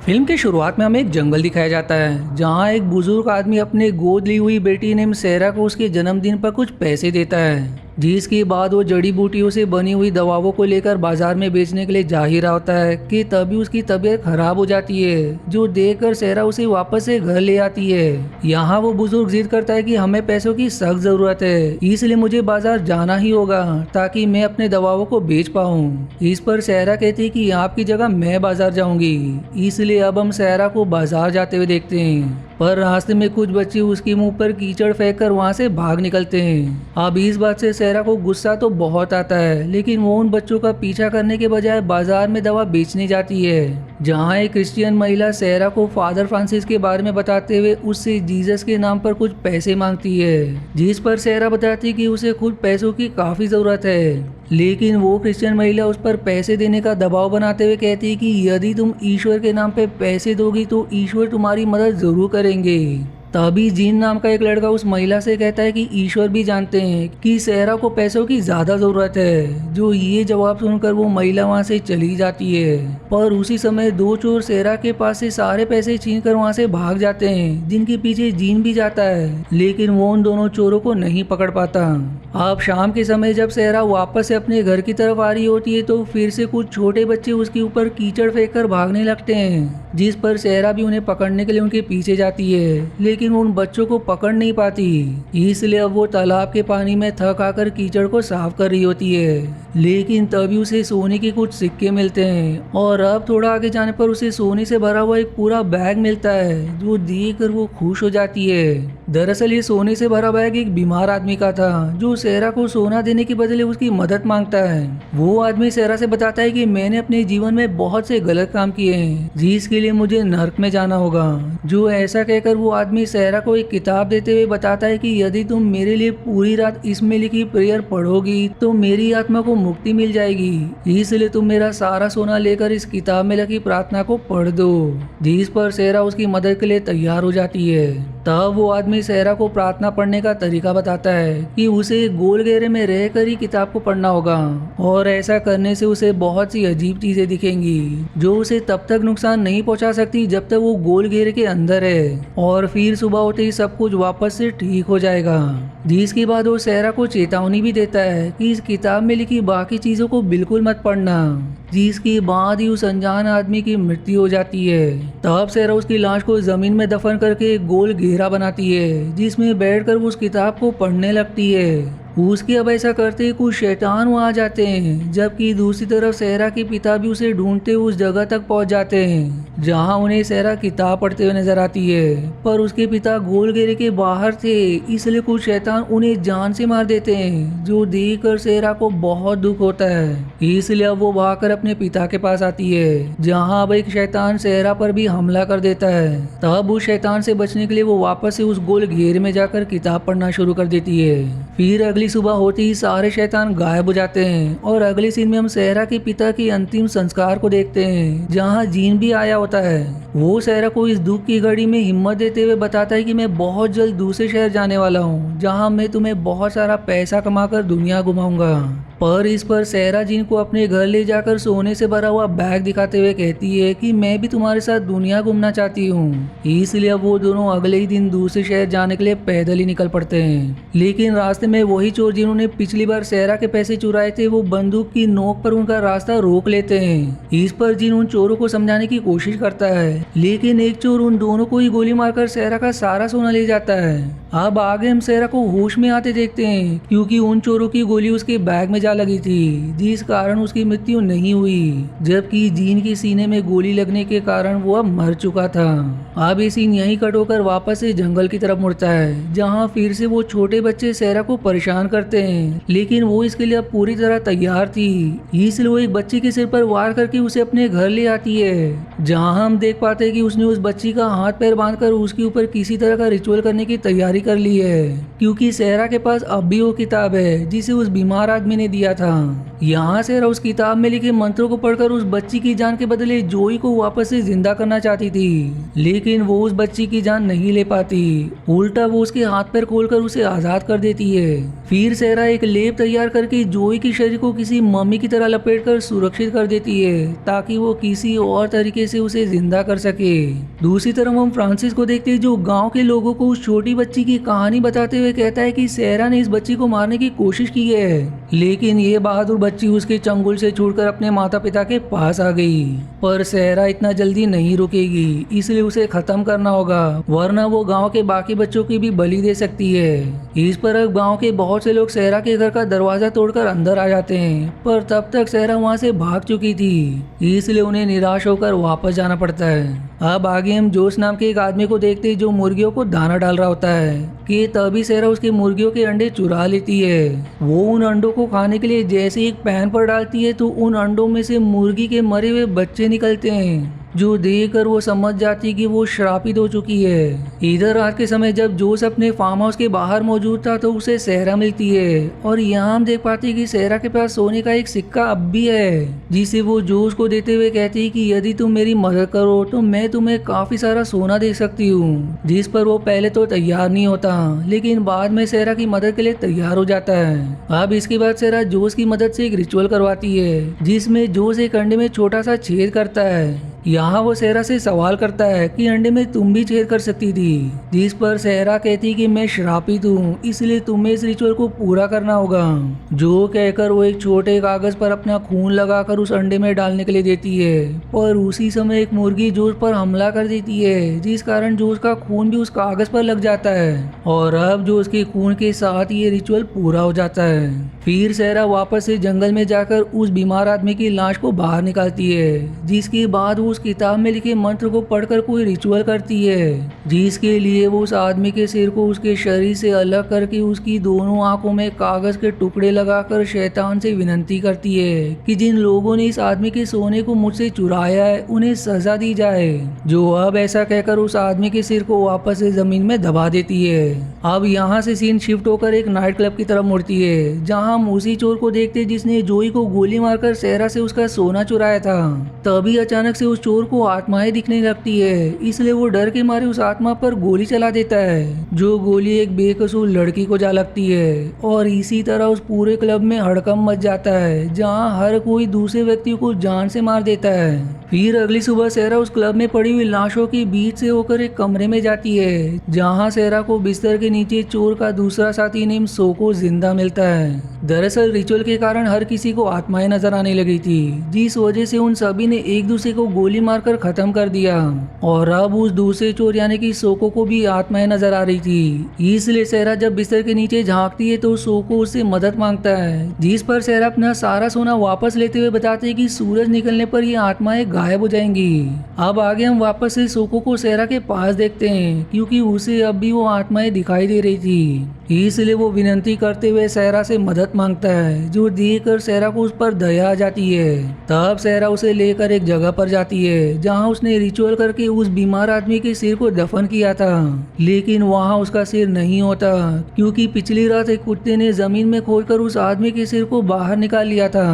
Film की शुरुआत में हमें एक जंगल दिखाया जाता है जहां एक बुजुर्ग आदमी अपने गोद ली हुई बेटी नेम सेरा को उसके जन्मदिन पर कुछ पैसे देता है, जिसके बाद वो जड़ी बूटियों से बनी हुई दवाओं को लेकर बाजार में बेचने के लिए जा ही रहा होता है कि तभी उसकी तबीयत खराब हो जाती है, जो देखकर सेरा उसे वापस से घर ले आती है। यहाँ वो बुजुर्ग जिद करता है कि हमें पैसों की सख्त जरूरत है, इसलिए मुझे बाजार जाना ही होगा ताकि मैं अपने दवाओं को बेच पाऊँ। इस पर सेरा कहती है कि आपकी जगह मैं बाजार जाऊंगी, इसलिए अब हम सेरा को बाजार जाते हुए देखते हैं। पर रास्ते में कुछ बच्चे उसके मुंह पर कीचड़ फेंक कर वहाँ से भाग निकलते हैं। अब इस बात से सेरा को गुस्सा तो बहुत आता है, लेकिन वो उन बच्चों का पीछा करने के बजाय बाजार में दवा बेचने जाती है, जहाँ एक क्रिश्चियन महिला सेरा को फादर फ्रांसिस के बारे में बताते हुए उससे जीसस के नाम पर कुछ पैसे मांगती है, जिस पर सेरा बताती है कि उसे खुद पैसों की काफी जरूरत है। लेकिन वो क्रिश्चियन महिला उस पर पैसे देने का दबाव बनाते हुए कहती है कि यदि तुम ईश्वर के नाम पे पैसे दोगी तो ईश्वर तुम्हारी मदद जरूर करेंगे। तभी जीन नाम का एक लड़का उस महिला से कहता है कि ईश्वर भी जानते हैं कि सेरा को पैसों की ज्यादा जरूरत है। जो ये जवाब सुनकर वो महिला वहाँ से चली जाती है। पर उसी समय दो चोर सेरा के पास से सारे पैसे छीन कर वहाँ से भाग जाते हैं, जिनके पीछे जीन भी जाता है, लेकिन वो उन दोनों चोरों को नहीं पकड़ पाता। अब शाम के समय जब सेरा वापस से अपने घर की तरफ आ रही होती है तो फिर से कुछ छोटे बच्चे उसके ऊपर कीचड़ फेंक कर भागने लगते हैं, जिस पर सेरा भी उन्हें पकड़ने के लिए उनके पीछे जाती है, लेकिन वो उन बच्चों को पकड़ नहीं पाती। इसलिए अब वो तालाब के पानी में थक आकर कीचड़ को साफ कर रही होती है, लेकिन तभी उसे सोने के कुछ सिक्के मिलते हैं और अब थोड़ा आगे जाने पर उसे सोने से भरा हुआ एक पूरा बैग मिलता है, जो देख कर वो खुश हो जाती है। दरअसल ये सोने से भरा बैग एक बीमार आदमी का था, जो सेरा को सोना देने के बदले उसकी मदद मांगता है। वो आदमी सेरा से बताता है कि मैंने अपने जीवन में बहुत से गलत काम किए हैं, जिसके लिए मुझे नर्क में जाना होगा। जो ऐसा कहकर वो आदमी सेरा को एक किताब देते हुए बताता है कि यदि तुम मेरे लिए पूरी रात इसमें लिखी प्रेयर पढ़ोगी तो मेरी आत्मा को मुक्ति मिल जाएगी, इसलिए तुम मेरा सारा सोना लेकर इस किताब में लिखी प्रार्थना को पढ़ दो। जिस पर सेरा उसकी मदद के लिए तैयार हो जाती है। तब वो आदमी सेरा को प्रार्थना पढ़ने का तरीका बताता है कि उसे गोल घेरे में रहकर ही किताब को पढ़ना होगा, और ऐसा करने से उसे बहुत सी अजीब चीजें दिखेंगी जो उसे तब तक नुकसान नहीं पहुंचा सकती जब तक वो गोल घेरे के अंदर है, और फिर सुबह होते ही सब कुछ वापस से ठीक हो जाएगा। जिसके बाद वो सेरा को चेतावनी भी देता है कि इस किताब में लिखी बाकी चीजों को बिल्कुल मत पढ़ना, जिसके बाद ही उस अनजान आदमी की मृत्यु हो जाती है। तब सेरा उसकी लाश को जमीन में दफन करके एक गोल घेरा बनाती है, जिसमें बैठकर वो उस किताब को पढ़ने लगती है। उसके अब ऐसा करते ही कुछ शैतान वहाँ आ जाते हैं, जबकि दूसरी तरफ सेरा के पिता भी उसे ढूंढते हुए उस जगह तक पहुँच जाते हैं जहाँ उन्हें सेरा किताब पढ़ते हुए नजर आती है। पर उसके पिता गोल घेरे के बाहर थे, इसलिए कुछ शैतान उन्हें जान से मार देते हैं, जो देखकर सेरा को बहुत दुख होता है। इसलिए अब वो भागकर अपने पिता के पास आती है, जहाँ अब एक शैतान सेरा पर भी हमला कर देता है। तब उस शैतान से बचने के लिए वो वापस से उस गोल घेरे में जाकर किताब पढ़ना शुरू कर देती है। फिर अगली सुबह होते ही सारे शैतान गायब हो जाते हैं, और अगले सीन में हम सेरा के पिता के अंतिम संस्कार को देखते हैं, जहाँ जीन भी आया होता है। वो सेरा को इस दुख की घड़ी में हिम्मत देते हुए बताता है कि मैं बहुत जल्द दूसरे शहर जाने वाला हूँ, जहाँ मैं तुम्हें बहुत सारा पैसा कमाकर दुनिया घुमाऊंगा। पर इस पर सेरा जीन को अपने घर ले जाकर सोने से भरा हुआ बैग दिखाते हुए कहती है कि मैं भी तुम्हारे साथ दुनिया घूमना चाहती हूँ। इसलिए अब वो दोनों अगले ही दिन दूसरे शहर जाने के लिए पैदल ही निकल पड़ते हैं। लेकिन रास्ते में वही चोर जिन्होंने पिछली बार सेरा के पैसे चुराए थे, वो बंदूक की नोक पर उनका रास्ता रोक लेते हैं। इस पर जिन उन चोरों को समझाने की कोशिश करता है, लेकिन एक चोर उन दोनों को ही गोली मारकर सेरा का सारा सोना ले जाता है। अब आगे हम सेरा को होश में आते देखते हैं, क्योंकि उन चोरों की गोली उसके बैग में जा लगी थी, जिस कारण उसकी मृत्यु नहीं हुई, जबकि जीन के सीने में गोली लगने के कारण वो अब मर चुका था। अब ये सीन यहीं कट होकर वापस से जंगल की तरफ मुड़ता है, जहाँ फिर से वो छोटे बच्चे सेरा को परेशान करते हैं, लेकिन वो इसके लिए अब पूरी तरह तैयार थी। इसलिए वो एक बच्ची के सिर पर वार करके उसे अपने घर ले आती है, जहाँ हम देख पाते हैं कि उसने उस बच्ची का हाथ पैर बांधकर उसके ऊपर किसी तरह का रिचुअल करने की तैयारी कर ली है, क्योंकि सेरा के पास अब भी वो किताब है जिसे उस बीमार आदमी ने दिया था। यहाँ सेरा उस किताब में लिखे मंत्रों को पढ़कर उस बच्ची की जान के बदले जोई को वापस से जिंदा करना चाहती थी, लेकिन वो उस बच्ची की जान नहीं ले पाती। उल्टा वो उसके हाथ पैर खोलकर उसे आजाद कर देती है। फिर सेरा एक लेप तैयार करके जोई के शरीर को किसी मम्मी की तरह लपेटकर सुरक्षित कर देती है, ताकि वो किसी और तरीके से उसे जिंदा कर सके। दूसरी तरफ हम फ्रांसिस को देखते हैं, जो गांव के लोगों को उस छोटी बच्ची की कहानी बताते हुए कहता है कि सेरा ने इस बच्ची को मारने की कोशिश की है, लेकिन ये बहादुर बच्ची उसके चंगुल से छूटकर अपने माता पिता के पास आ गई। पर सेरा इतना जल्दी नहीं रुकेगी, इसलिए उसे खत्म करना होगा, वरना वो गांव के बाकी बच्चों की भी बलि दे सकती है। इस पर अब गांव के बहुत से लोग सेरा के घर का दरवाजा तोड़कर अंदर आ जाते हैं, पर तब तक सेरा वहां से भाग चुकी थी, इसलिए उन्हें निराश होकर वापस जाना पड़ता है। अब आगे हम जोश नाम के एक आदमी को देखते हैं, जो मुर्गियों को दाना डाल रहा होता है कि तभी सेरा उसके मुर्गियों के अंडे चुरा लेती है। वो उन अंडों को खाने के लिए जैसे एक पैन पर डालती है तो उन अंडों में से मुर्गी के मरे हुए बच्चे निकलते हैं, जो देखकर वो समझ जाती है कि वो श्रापित हो चुकी है। इधर रात के समय जब जोश अपने फार्म हाउस के बाहर मौजूद था तो उसे सेहरा मिलती है, और यहाँ हम देख पाते हैं कि सेहरा के पास सोने का एक सिक्का अब भी है, जिसे वो जोश को देते हुए कहती है कि यदि तुम मेरी मदद करो तो मैं तुम्हें काफी सारा सोना दे सकती हूँ। जिस पर वो पहले तो तैयार नहीं होता, लेकिन बाद में सेहरा की मदद के लिए तैयार हो जाता है। अब इसके बाद सेहरा जोश की मदद से एक रिचुअल करवाती है, जिसमें जोश एक अंडे में छोटा सा छेद करता है। यहाँ वो सेहरा से सवाल करता है कि अंडे में तुम भी छेद कर सकती थी, जिस पर सेहरा कहती कि मैं श्रापित हूँ, इसलिए तुम्हें इस रिचुअल को पूरा करना होगा। जो कहकर वो एक छोटे कागज पर अपना खून लगाकर उस अंडे में डालने के लिए देती है, पर उसी समय एक मुर्गी जोश पर हमला कर देती है, जिस कारण जोश का खून भी उस कागज पर लग जाता है, और अब जोश के खून के साथ ये रिचुअल पूरा हो जाता है। फिर सेहरा वापस से जंगल में जाकर उस बीमार आदमी की लाश को बाहर निकालती है, जिसके बाद वो उस किताब में लिखे मंत्र को पढ़कर कोई रिचुअल करती है, जिसके लिए वो उस आदमी के सिर को उसके शरीर से अलग करके उसकी दोनों आंखों में कागज के टुकड़े लगाकर शैतान से विनती करती है कि जिन लोगों ने इस आदमी के सोने को मुझसे चुराया है उन्हें सजा दी जाए। जो अब ऐसा कहकर उस आदमी के सिर को वापस से जमीन में दबा देती है। अब यहाँ से सीन शिफ्ट होकर एक नाइट क्लब की तरफ मुड़ती है, जहाँ हम उसी चोर को देखते जिसने जोई को गोली मारकर सेहरा से उसका सोना चुराया था। तभी अचानक से उस चोर को आत्माएं दिखने लगती है, इसलिए वो डर के मारे उस आत्मा पर गोली चला देता है, जो गोली एक बेकसूर लड़की को जा लगती है, और इसी तरह उस पूरे क्लब में हड़कंप मच जाता है, जहाँ हर कोई दूसरे व्यक्ति को जान से मार देता है। फिर अगली सुबह सेहरा उस क्लब में पड़ी हुई लाशों के बीच से होकर एक कमरे में जाती है, जहाँ सेहरा को बिस्तर के नीचे चोर का दूसरा साथी नेम सोको जिंदा मिलता है। दरअसल रिचुअल के कारण हर किसी को आत्माएं नजर आने लगी थी, जिस वजह से उन सभी ने एक दूसरे को गोली मारकर खत्म कर दिया, और अब उस दूसरे चोर यानी कि सोको को भी आत्माएं नजर आ रही थी। इसलिए सेहरा जब बिस्तर के नीचे झांकती है तो सोको उससे मदद मांगता है, जिस पर सेहरा अपना सारा सोना वापस लेते हुए बताते हैं कि सूरज निकलने पर ये आत्माएं गायब हो जाएंगी। अब आगे हम वापस से सोको को सेहरा के पास देखते हैं, क्योंकि उसे अब भी वो आत्माएं दिखाई दे रही थी, इसलिए वो विनती करते हुए सेहरा से मदद मांगता है, जो देखकर सेहरा को उस पर दया आ जाती है। तब सेहरा उसे लेकर एक जगह पर जाती है, जहां उसने रिचुअल करके उस बीमार आदमी के सिर को दफन किया था, लेकिन वहां उसका सिर नहीं होता, क्योंकि पिछली रात एक कुत्ते ने जमीन में खोदकर उस आदमी के सिर को बाहर निकाल लिया था।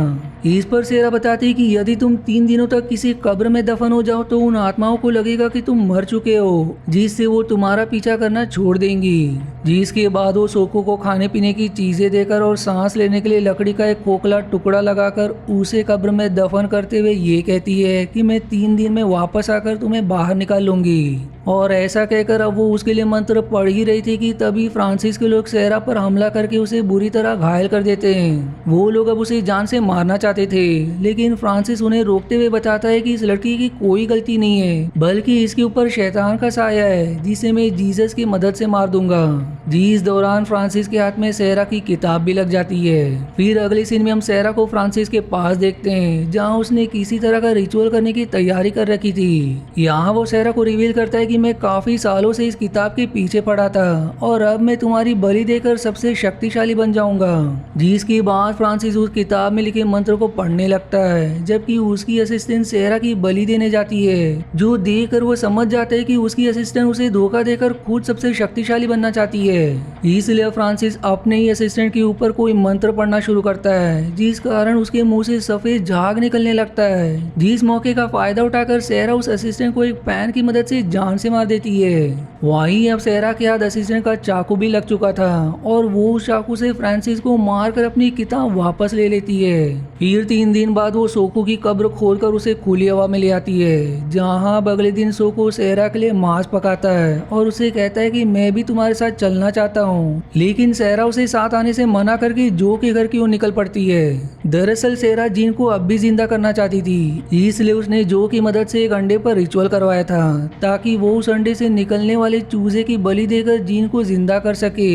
इस पर सेहरा बताती है कि यदि तुम 3 दिनों तक किसी कब्र में दफन हो जाओ तो उन आत्माओं को लगेगा कि तुम मर चुके हो, जिससे वो तुम्हारा पीछा करना छोड़ देंगी। जिसके बाद वो सोको को खाने पीने की चीजें देकर और सांस लेने के लिए लकड़ी का एक खोखला टुकड़ा लगाकर उसे कब्र में दफन करते हुए ये कहती है कि मैं 3 दिन में वापस आकर तुम्हें बाहर निकाल लूंगी। और ऐसा कहकर अब वो उसके लिए मंत्र पढ़ ही रही थी कि तभी फ्रांसिस के लोग सेहरा पर हमला करके उसे बुरी तरह घायल कर देते हैं। वो लोग अब उसे जान से मारना चाहते थे, लेकिन फ्रांसिस उन्हें रोकते हुए बताता है कि इस लड़की की कोई गलती नहीं है, बल्कि इसके ऊपर शैतान का साया है, जिसे मैं जीसस की मदद से मार दूंगा। जिस दौरान फ्रांसिस के हाथ में सेहरा की किताब भी लग जाती है। फिर अगले सीन में हम सेहरा को फ्रांसिस के पास देखते हैं, जहाँ उसने किसी तरह का रिचुअल करने की तैयारी कर रखी थी। यहाँ वो सेहरा को रिवील करता है कि मैं काफी सालों से इस किताब के पीछे पड़ा था और अब मैं तुम्हारी बलि देकर सबसे शक्तिशाली बन जाऊंगा। जिसके बाद फ्रांसिस उस किताब में लिखे मंत्र को पढ़ने लगता है, जबकि उसकी असिस्टेंट सेरा की बलि देने जाती है। जो देखकर वो समझ जाता है कि उसकी असिस्टेंट उसे धोखा देकर खुद सबसे शक्तिशाली बनना चाहती है। इसलिए फ्रांसिस अपने ही असिस्टेंट के ऊपर कोई मंत्र पढ़ना शुरू करता है, जिस कारण उसके मुंह से सफेद झाग निकलने लगता है। जिस मौके का फायदा उठाकर सेरा उस असिस्टेंट को एक पैन की मदद से जान से मार देती है। वहीं अब सेरा के हाथ असिस्टेंट का चाकू भी लग चुका था और वो उस चाकू से फ्रांसिस को मारकर अपनी किताब वापस ले लेती है। फिर 3 दिन बाद वो सोको की कब्र खोलकर उसे खुली हवा में ले आती है, जहां अब अगले दिन सोको सेरा के लिए मांस पकाता है और उसे कहता है कि मैं भी तुम्हारे साथ चलना चाहता हूँ। लेकिन सेरा उसे साथ आने से मना करके जो के घर की ओर निकल पड़ती है। दरअसल सेरा जिन को अब भी जिंदा करना चाहती थी, इसलिए उसने जो की मदद से एक अंडे पर रिचुअल करवाया था ताकि वो उस अंडे से निकलने वाले चूजे की बलि देकर जीन को जिंदा कर सके।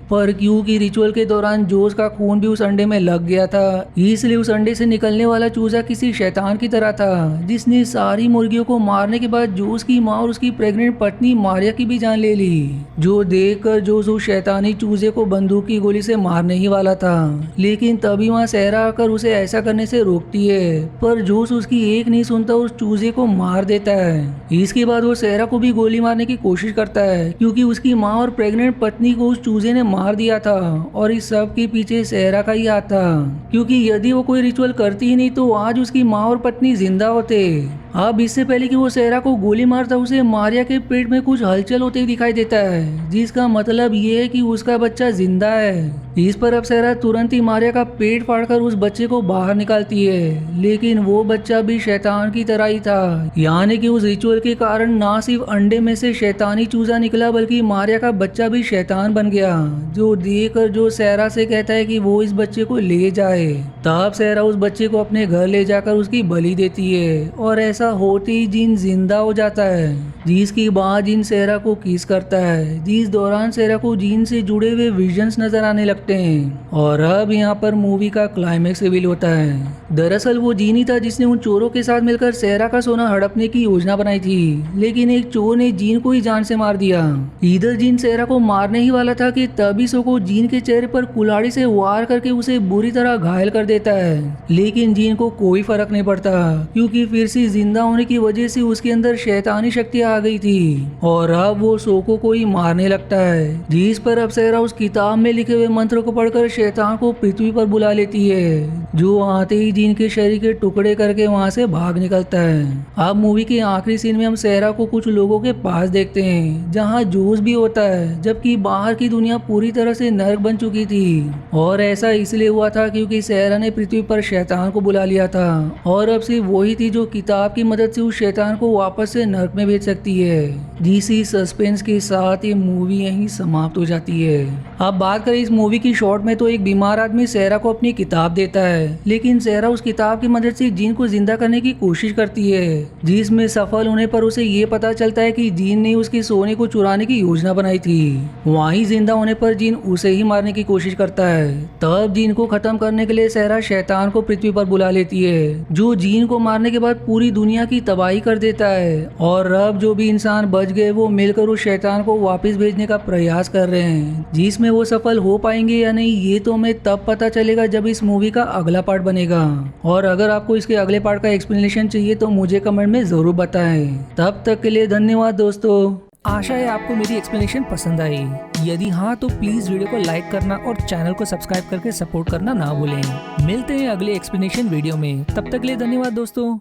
पर क्योंकि रिचुअल के दौरान जोस का खून भी उस अंडे में लग गया था, इसलिए उस अंडे से निकलने वाला चूजा किसी शैतान की तरह था, जिसने सारी मुर्गियों को मारने के बाद जोस की माँ और उसकी प्रेग्नेंट पत्नी मारिया की भी जान ले ली। जो देखकर जोस उस शैतानी चूजे को बंदूक की गोली से मारने ही वाला था, लेकिन तभी वहाँ सेरा आकर उसे ऐसा करने से रोकती है। पर जोस उसकी एक नहीं सुनता, उस चूजे को मार देता है। इसके बाद वो सेरा को भी गोली मारने की कोशिश करता है, क्योंकि उसकी माँ और प्रेग्नेंट पत्नी को उस चूजे ने मार दिया था और इस सब के पीछे सेरा का ही हाथ था, क्योंकि यदि वो कोई रिचुअल करती ही नहीं तो आज उसकी माँ और पत्नी जिंदा होते। अब इससे पहले कि वो सेरा को गोली मारता, उसे मारिया के पेट में कुछ हलचल होते ही दिखाई देता है, जिसका मतलब ये है कि उसका बच्चा जिंदा है। इस पर अब सेरा तुरंत ही मारिया का पेट फाड़कर उस बच्चे को बाहर निकालती है, लेकिन वो बच्चा भी शैतान की तरह ही था। यानी कि उस रिचुअल के कारण ना सिर्फ अंडे में से शैतानी चूजा निकला, बल्कि मारिया का बच्चा भी शैतान बन गया। जो देखकर जो सेरा से कहता है कि वो इस बच्चे को ले जाए। तब सेरा उस बच्चे को अपने घर ले जाकर उसकी बलि देती है और ऐसा होते ही जिन जिंदा हो जाता है, जिसके बाद जिन सेरा को किस करता है, जिस दौरान सेरा को जिन से जुड़े हुए विजन्स नजर आने लगते हैं। और अब यहाँ पर मूवी का क्लाइमेक्स रिवील होता है। दरअसल वो जीनी था जिसने उन चोरों के साथ मिलकर सेरा का सोना हड़पने की योजना बनाई थी, लेकिन एक चोर ने जीन को ही जान से मार दिया। इधर जीन सेरा को मारने ही वाला था कि तभी सोको जीन के चेहरे पर कुल्हाड़ी से वार करके उसे बुरी तरह घायल कर देता है, लेकिन जीन को कोई फर्क नहीं पड़ता, क्योंकि फिर से जिंदा होने की वजह से उसके अंदर शैतानी शक्ति आ गई थी और अब वो सोको को ही मारने लगता है। जिस पर अब सेरा उस किताब में लिखे हुए मंत्र को पढ़कर शैतान को पृथ्वी पर बुला लेती है, जो आते ही जीन के शरीर के टुकड़े करके वहां से भाग निकलता है। अब मूवी के आखिरी सीन में हम सेरा को कुछ लोगों के पास देखते हैं, जहां जोस भी होता है, जबकि बाहर की दुनिया पूरी तरह से नर्क बन चुकी थी। और ऐसा इसलिए हुआ था क्योंकि सेरा ने पृथ्वी पर शैतान को बुला लिया था और अब सिर्फ वही थी जो किताब की मदद से उस शैतान को वापस से नर्क में भेज सकती है। इसी सस्पेंस के साथ ये मूवी यहीं समाप्त हो जाती है। अब बात करें इस मूवी की शॉर्ट में, तो एक बीमार आदमी सेरा को अपनी किताब देता है, लेकिन सेरा उस किताब की मदद से जीन को जिंदा करने की कोशिश करती है, जिसमें सफल होने पर उसे ये पता चलता है कि जीन ने उसके सोने को चुराने की योजना बनाई थी। वहीं जिंदा होने पर जीन उसे ही मारने की कोशिश करता है। तब जीन को खत्म करने के लिए सेरा शैतान को पृथ्वी पर बुला लेती है, जो जीन को मारने के बाद पूरी दुनिया की तबाही कर देता है। और अब जो भी इंसान बच गए वो मिलकर उस शैतान को वापस भेजने का प्रयास कर रहे हैं, जिसमें वो सफल हो पाएंगे या नहीं ये तो हमें तब पता चलेगा जब इस मूवी का अगला पार्ट बनेगा। और अगर आपको इसके अगले पार्ट का एक्सप्लेनेशन चाहिए तो मुझे कमेंट में जरूर बताएं। तब तक के लिए धन्यवाद दोस्तों। आशा है आपको मेरी एक्सप्लेनेशन पसंद आई। यदि हाँ तो प्लीज वीडियो को लाइक करना और चैनल को सब्सक्राइब करके सपोर्ट करना ना भूलें। मिलते हैं अगले एक्सप्लेनेशन वीडियो में, तब तक के लिए धन्यवाद दोस्तों।